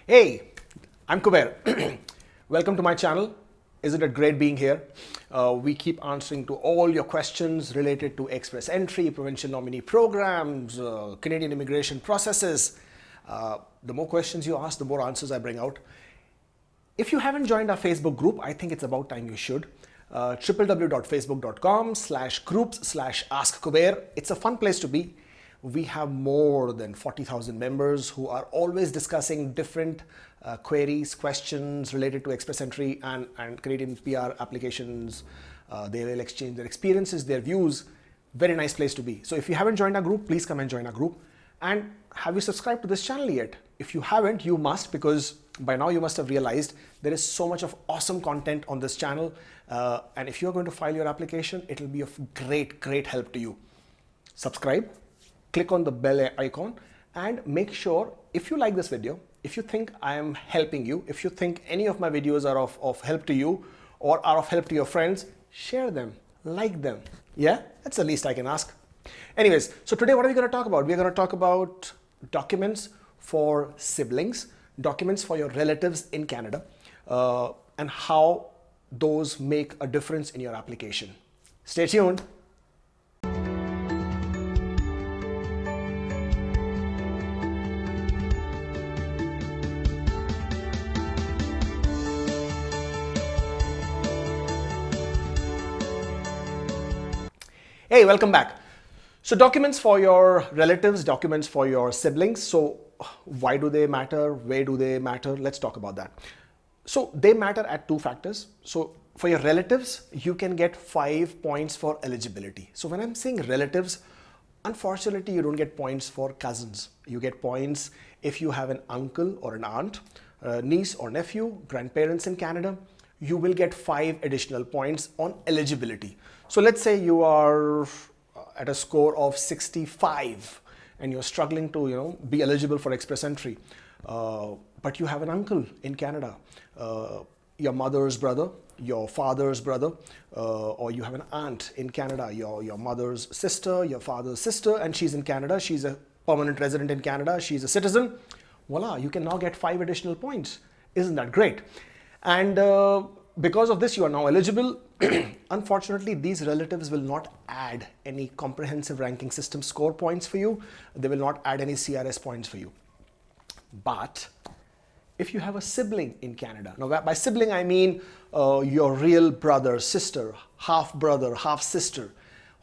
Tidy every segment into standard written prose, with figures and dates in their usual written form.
Hey, I'm Kuber. Welcome to my channel. Isn't it great being here? We keep answering to all your questions related to express entry, provincial nominee programs, Canadian immigration processes. The more questions you ask, the more answers I bring out. If you haven't joined our Facebook group, I think it's about time you should. www.facebook.com/groups/askkuber. It's a fun place to be. We have more than 40,000 members who are always discussing different queries, questions related to express entry and Canadian PR applications. They will exchange their experiences, their views. Very nice place to be. So if you haven't joined our group, please come and join our group. And have you subscribed to this channel yet? If you haven't, you must, because by now you must have realized there is so much of awesome content on this channel. And if you're going to file your application, it will be of great help to you. Subscribe, click on the bell icon, and make sure, if you like this video, if you think I am helping you, if you think any of my videos are of help to you or are of help to your friends, share them, like them. Yeah, that's the least I can ask. Anyways, so today what are we going to talk about? We're going to talk about documents for siblings, documents for your relatives in Canada, and how those make a difference in your application. Stay tuned. Hey, welcome back. So documents for your relatives, documents for your siblings. So why do they matter? Where do they matter? Let's talk about that. So they matter at two factors. So for your relatives, you can get 5 points for eligibility. So when I'm saying relatives, unfortunately, you don't get points for cousins. You get points if you have an uncle or an aunt, niece or nephew, grandparents in Canada. You will get 5 additional points on eligibility. So let's say you are at a score of 65 and you're struggling to be eligible for express entry, but you have an uncle in Canada, your mother's brother, your father's brother, or you have an aunt in Canada, your mother's sister, your father's sister, and she's in Canada, she's a permanent resident in Canada, she's a citizen. Voila, you can now get 5 additional points. Isn't that great? And because of this, you are now eligible. Unfortunately, these relatives will not add any comprehensive ranking system score points for you. They will not add any CRS points for you. But if you have a sibling in Canada, now by sibling I mean your real brother, sister, half brother, half sister,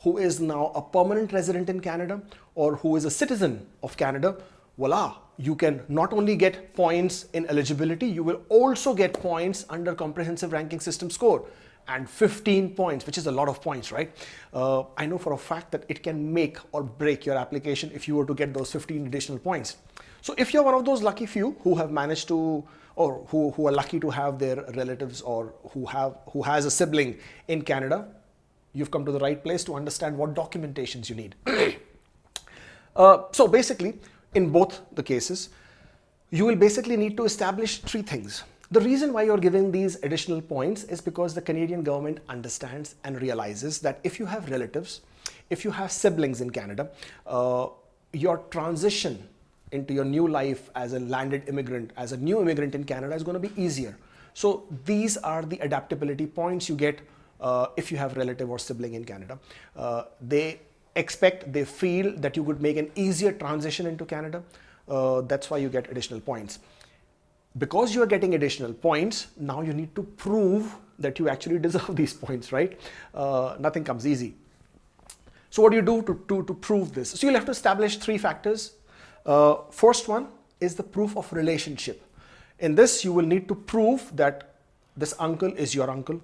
who is now a permanent resident in Canada or who is a citizen of Canada, voila, you can not only get points in eligibility, you will also get points under comprehensive ranking system score, and 15 points, which is a lot of points, right? I know for a fact that it can make or break your application if you were to get those 15 additional points. So if you're one of those lucky few who have managed to, or who are lucky to have their relatives or who has a sibling in Canada, you've come to the right place to understand what documentations you need. So basically, in both the cases, you will basically need to establish 3 things. The reason why you're giving these additional points is because the Canadian government understands and realizes that if you have relatives, if you have siblings in Canada, your transition into your new life as a landed immigrant, as a new immigrant in Canada is going to be easier. So these are the adaptability points you get if you have relative or sibling in Canada. They feel that you could make an easier transition into Canada. That's why you get additional points. Because you are getting additional points, now you need to prove that you actually deserve these points, right? Nothing comes easy. So what do you do to prove this? So you'll have to establish 3 factors. First one is the proof of relationship. In this, you will need to prove that this uncle is your uncle,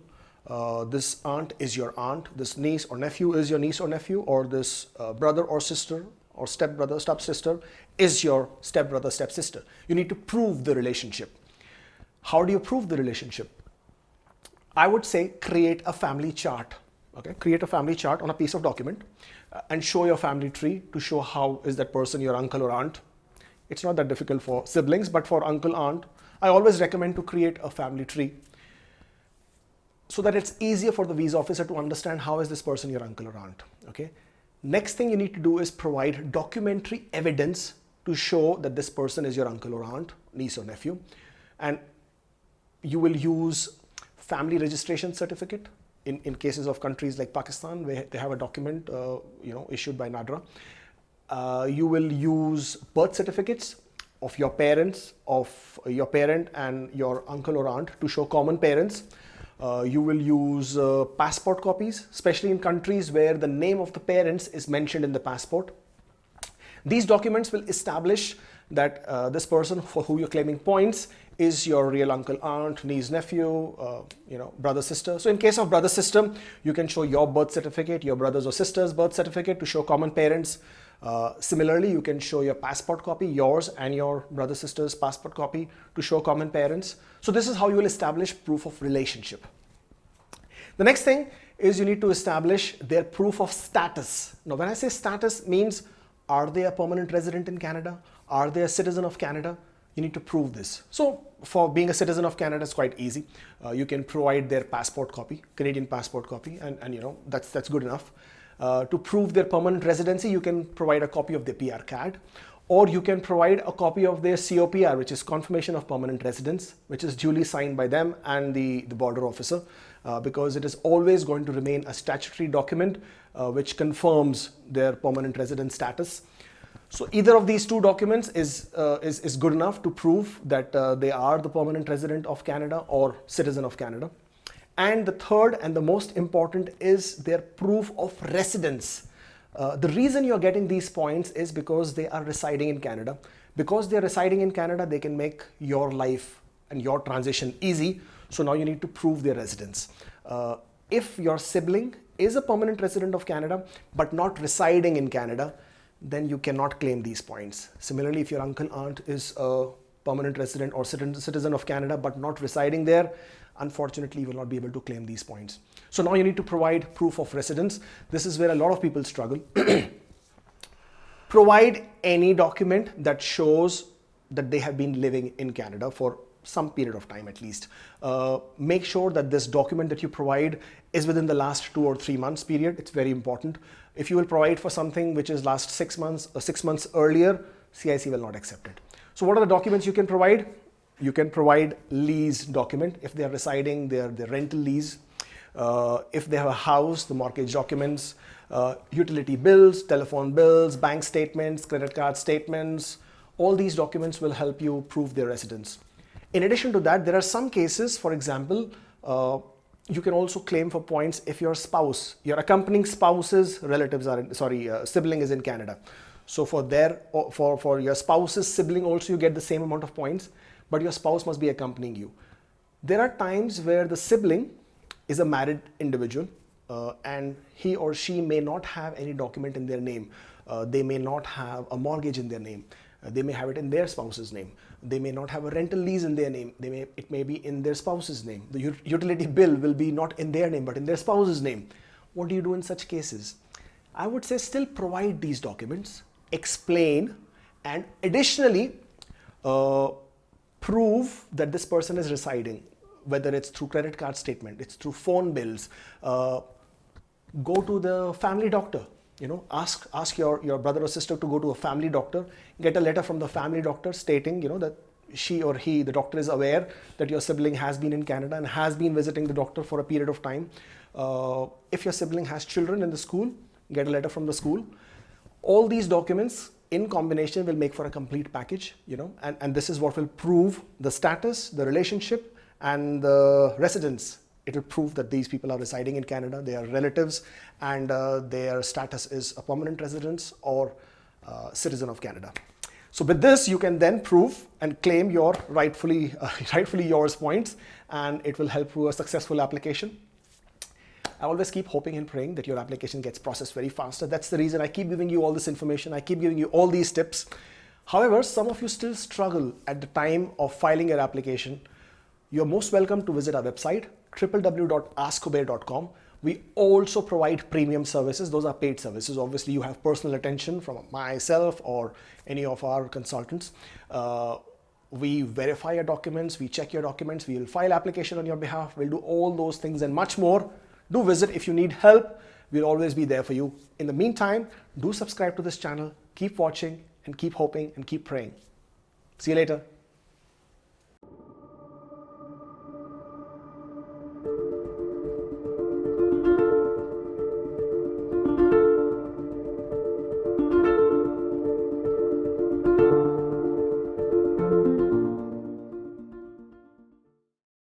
this aunt is your aunt, this niece or nephew is your niece or nephew, or this brother or sister or stepbrother, stepsister is your stepbrother, stepsister. You need to prove the relationship. How do you prove the relationship? I would say create a family chart. Okay, create a family chart on a piece of document and show your family tree to show how is that person your uncle or aunt. It's not that difficult for siblings, but for uncle, aunt, I always recommend to create a family tree so that it's easier for the visa officer to understand how is this person your uncle or aunt. Okay. Next thing you need to do is provide documentary evidence to show that this person is your uncle or aunt, niece or nephew. And you will use family registration certificate in cases of countries like Pakistan, where they have a document issued by NADRA. You will use birth certificates of your parents, of your parent and your uncle or aunt to show common parents. You will use passport copies, especially in countries where the name of the parents is mentioned in the passport. These documents will establish that this person for who you're claiming points is your real uncle, aunt, niece, nephew, brother, sister. So in case of brother, sister, you can show your birth certificate, your brother's or sister's birth certificate to show common parents. Similarly, you can show your passport copy, yours and your brother, sister's passport copy to show common parents. So this is how you will establish proof of relationship. The next thing is you need to establish their proof of status. Now, when I say status, means are they a permanent resident in Canada? Are they a citizen of Canada? You need to prove this. So for being a citizen of Canada, it's quite easy. You can provide their passport copy, Canadian passport copy, and that's good enough. To prove their permanent residency, you can provide a copy of their PR card, or you can provide a copy of their COPR, which is confirmation of permanent residence, which is duly signed by them and the border officer, because it is always going to remain a statutory document which confirms their permanent resident status. So either of these two documents is good enough to prove that they are the permanent resident of Canada or citizen of Canada. And the third and the most important is their proof of residence. The reason you're getting these points is because they are residing in Canada. Because they're residing in Canada, they can make your life and your transition easy. So now you need to prove their residence. If your sibling is a permanent resident of Canada but not residing in Canada, then you cannot claim these points. Similarly, if your uncle, aunt is a permanent resident or citizen of Canada but not residing there, unfortunately, you will not be able to claim these points. So now you need to provide proof of residence. This is where a lot of people struggle. Provide any document that shows that they have been living in Canada for some period of time at least. Make sure that this document that you provide is within the last 2 or 3 months period. It's very important. If you will provide for something which is last 6 months or 6 months earlier, CIC will not accept it. So what are the documents you can provide? You can provide lease document if they are residing, their rental lease. If they have a house, the mortgage documents, utility bills, telephone bills, bank statements, credit card statements. All these documents will help you prove their residence. In addition to that, there are some cases, for example, you can also claim for points if your spouse, your accompanying spouse's relatives are sibling is in Canada. So for your spouse's sibling also you get the same amount of points, but your spouse must be accompanying you. There are times where the sibling is a married individual and he or she may not have any document in their name. They may not have a mortgage in their name. They may have it in their spouse's name. They may not have a rental lease in their name. It may be in their spouse's name. The utility bill will be not in their name, but in their spouse's name. What do you do in such cases? I would say still provide these documents, explain, and additionally prove that this person is residing, whether it's through credit card statement, it's through phone bills. Go to the family doctor. Ask your brother or sister to go to a family doctor, get a letter from the family doctor stating, that she or he, the doctor, is aware that your sibling has been in Canada and has been visiting the doctor for a period of time. If your sibling has children in the school, get a letter from the school. All these documents in combination will make for a complete package, and this is what will prove the status, the relationship, and the residence. It will prove that these people are residing in Canada, they are relatives, and their status is a permanent residence or citizen of Canada. So with this, you can then prove and claim your rightfully yours points, and it will help you a successful application. I always keep hoping and praying that your application gets processed very faster. That's the reason I keep giving you all this information. I keep giving you all these tips. However, some of you still struggle at the time of filing your application. You're most welcome to visit our website, www.askkuber.com. We also provide premium services. Those are paid services. Obviously, you have personal attention from myself or any of our consultants. We verify your documents, we check your documents, we will file application on your behalf. We'll do all those things and much more. Do visit. If you need help, we'll always be there for you. In the meantime, do subscribe to this channel, keep watching, and keep hoping and keep praying. See you later.